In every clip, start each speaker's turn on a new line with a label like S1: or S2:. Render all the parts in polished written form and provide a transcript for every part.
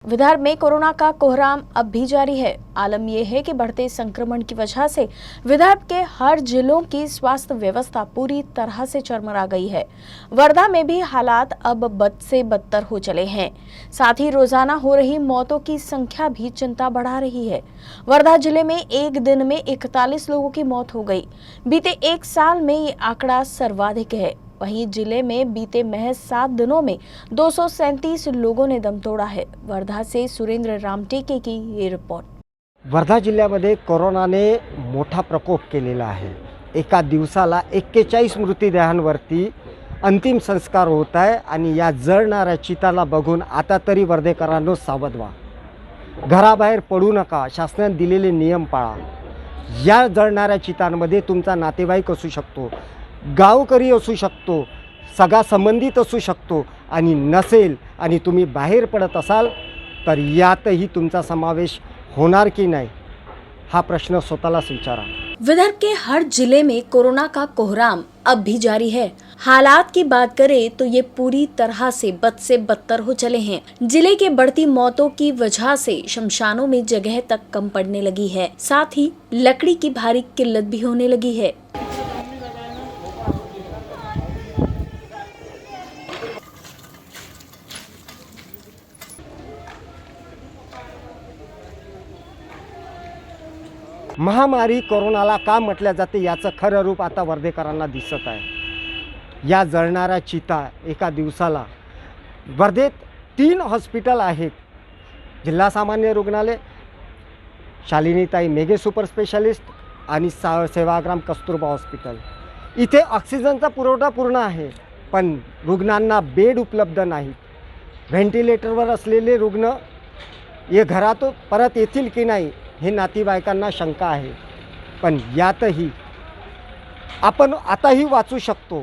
S1: विदर्भ में कोरोना का कोहराम अब भी जारी है। आलम यह है कि बढ़ते संक्रमण की वजह से विदर्भ के हर जिलों की स्वास्थ्य व्यवस्था पूरी तरह से चरमरा गई है। वर्धा में भी हालात अब बद से बदतर हो चले हैं। साथ ही रोजाना हो रही मौतों की संख्या भी चिंता बढ़ा रही है। वर्धा जिले में एक दिन में 41 लोगों की मौत हो गई। बीते एक साल में ये आंकड़ा सर्वाधिक है। वहीं जिले में बीते महज 7 दिनों में 237 लोगों ने दम तोड़ा है। वर्धा से सुरेंद्र रामटेके की ये रिपोर्ट।
S2: वर्धा जिल्ह्यामध्ये कोरोनाने मोठा प्रकोप केलेला आहे। एका दिवसाला 41 मृतदेहांवरती अंतिम संस्कार होत आहे आणि या जळणाऱ्या चिताला बघून आता तरी वर्धेकरांनो सावध व्हा। घराबाहेर पडू नका, शासनाने दिलेले नियम पाळा। या जळणाऱ्या चितांमध्ये तुमचा नातेवाईक असू शकतो, गावकरी असू शकतो, सगळा संबंधित असू शकतो आणि नसेल आणि तुम्ही बाहेर पडत असाल तर यातही तुमचा समावेश होणार की नहीं, हा प्रश्न स्वतःलाच विचारा।
S1: विदर्भ के हर जिले में कोरोना का कोहराम अब भी जारी है। हालात की बात करें तो ये पूरी तरह से बदतर हो चले हैं। जिले के बढ़ती मौतों की वजह से शमशानों में जगह तक कम पड़ने लगी है। साथ ही लकड़ी की भारी किल्लत भी होने लगी है।
S2: महामारी कोरोनाला का म्हटल्या जाते याचं खरं रूप आता वर्धेकरांना दिसत आहे। या जळणाऱ्या चिता एका दिवसाला वर्धेत 3 हॉस्पिटल आहेत। जिल्हा सामान्य रुग्णालय, शालिनीताई मेघे सुपर स्पेशालिस्ट आणि सेवाग्राम कस्तुरबा हॉस्पिटल। इथे ऑक्सिजनचा पुरवठा पूर्ण आहे, पण रुग्णांना बेड उपलब्ध नाहीत। व्हेंटिलेटरवर असलेले रुग्ण हे घरात परत येतील की नाही हे नातेवाईकांना शंका आहे। पण यातही आपण आताही वाचू शकतो।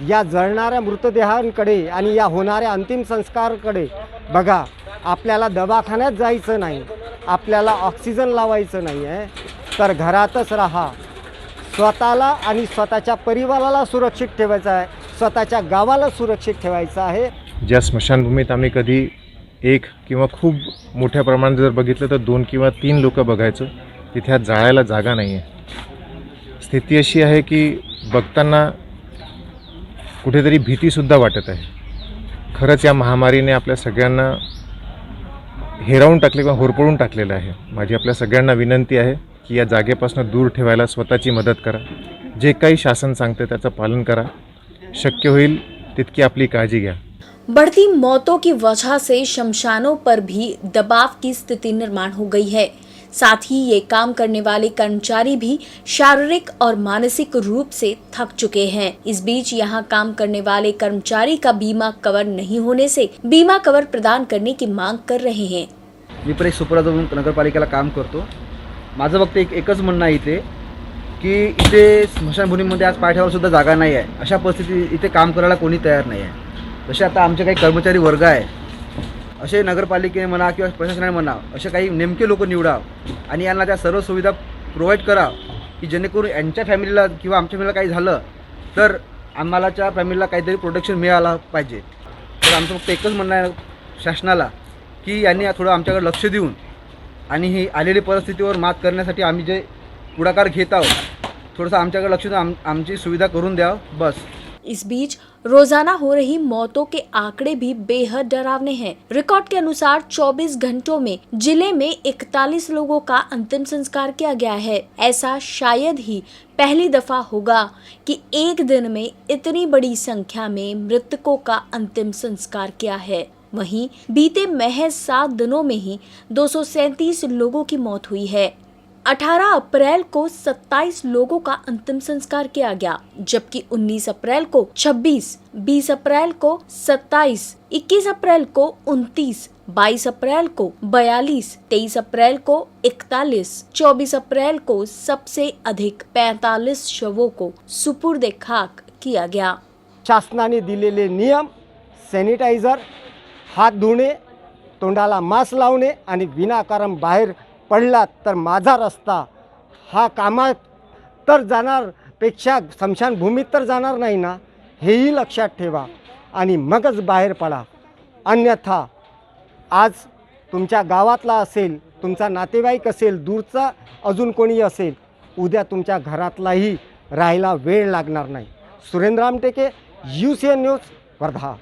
S2: या जळणाऱ्या मृतदेहांकडे आणि या होणाऱ्या अंतिम संस्काराकडे बघा। आपल्याला दवाखान्यात जायचं नाही, आपल्याला ऑक्सिजन लावायचं नाही आहे, तर घरातच राहा। स्वतःला आणि स्वतःच्या परिवाराला सुरक्षित ठेवायचं आहे, स्वतःच्या गावाला सुरक्षित ठेवायचं आहे।
S3: ज्या स्मशानभूमीत आम्ही कधी एक किंवा खूप मोठ्या प्रमाणात जर बघितलं तर 2 किंवा 3 लोक बघायचो, तिथे आज जाळायला जागा नाही आहे। स्थिती अशी आहे की बघताना कुठेतरी भीतीसुद्धा वाटत आहे। खरंच या महामारीने आपल्या सगळ्यांना हेरावून टाकले किंवा होरपळून टाकलेलं आहे। माझी आपल्या सगळ्यांना विनंती आहे की या जागेपासून दूर ठेवायला स्वतःची मदत करा। जे काही शासन सांगते त्याचं पालन करा, शक्य होईल तितकी आपली काळजी घ्या।
S1: बढ़ती मौतों की वजह से शमशानों पर भी दबाव की स्थिति निर्माण हो गई है। साथ ही ये काम करने वाले कर्मचारी भी शारीरिक और मानसिक रूप से थक चुके हैं। इस बीच यहाँ काम करने वाले कर्मचारी का बीमा कवर नहीं होने से बीमा कवर प्रदान करने की मांग कर रहे हैं।
S4: मी पण एक सुपरवायझर म्हणून नगरपालिकेला काम करतो। माझं फक्त एकच म्हणणं आहे इथे की इथे स्मशानभूमीमध्ये आज पाय ठेवायला सुद्धा जागा नाही आहे। अशा परिस्थितीत इथे काम करायला कोणी तयार नाही आहे। जसे आता आमचे काही कर्मचारी वर्ग आहे, असे नगरपालिकेने म्हणा किंवा प्रशासनाने म्हणा, असे काही नेमके लोक निवडा आणि यांना त्या सर्व सुविधा प्रोव्हाइड करा की जेणेकरून यांच्या फॅमिलीला किंवा आमच्या फॅमिलीला काही झालं तर आम्हालाच्या फॅमिलीला काहीतरी प्रोटेक्शन मिळालं पाहिजे। तर आमचं फक्त एकच म्हणणं आहे शासनाला की यांनी थोडं आमच्याकडे लक्ष देऊन आणि ही आलेली परिस्थितीवर मात करण्यासाठी आम्ही जे पुढाकार घेत आहोत थोडंसं आमच्याकडे लक्ष देऊन आमची सुविधा करून द्या बस।
S1: इस बीच रोजाना हो रही मौतों के आंकड़े भी बेहद डरावने हैं। रिकॉर्ड के अनुसार 24 घंटों में जिले में 41 लोगों का अंतिम संस्कार किया गया है। ऐसा शायद ही पहली दफा होगा कि एक दिन में इतनी बड़ी संख्या में मृतकों का अंतिम संस्कार किया है। वहीं बीते महज 7 दिनों में ही 237 लोगों की मौत हुई है। 18 अप्रैल को 27 लोगों का अंतिम संस्कार किया गया, जबकि 19 अप्रैल को 26, 20 अप्रैल को 27, 21 अप्रैल को 29, 22 अप्रैल को 42, 23 अप्रैल को 41, 24 अप्रैल को सबसे अधिक 45 शवों को सुपुर्द खाक किया गया।
S2: शासनाने दिलेले नियम, सॅनिटायझर, हात धुणे, तोंडाला मास्क लावणे आणि विनाकारण बाहेर पडलात तर माझा रस्ता हा कामात तर जाणार पेक्षा स्मशानभूमीत तर जाणार नाही ना, हेही लक्षात ठेवा आणि मगच बाहेर पडा। अन्यथा आज तुमच्या गावातला असेल, तुमचा नातेवाईक असेल, दूरचा अजून कोणी असेल, उद्या तुमच्या घरातलाही राहायला वेळ लागणार नाही. सुरेंद्र आमटेके, UCN न्यूज, वर्धा.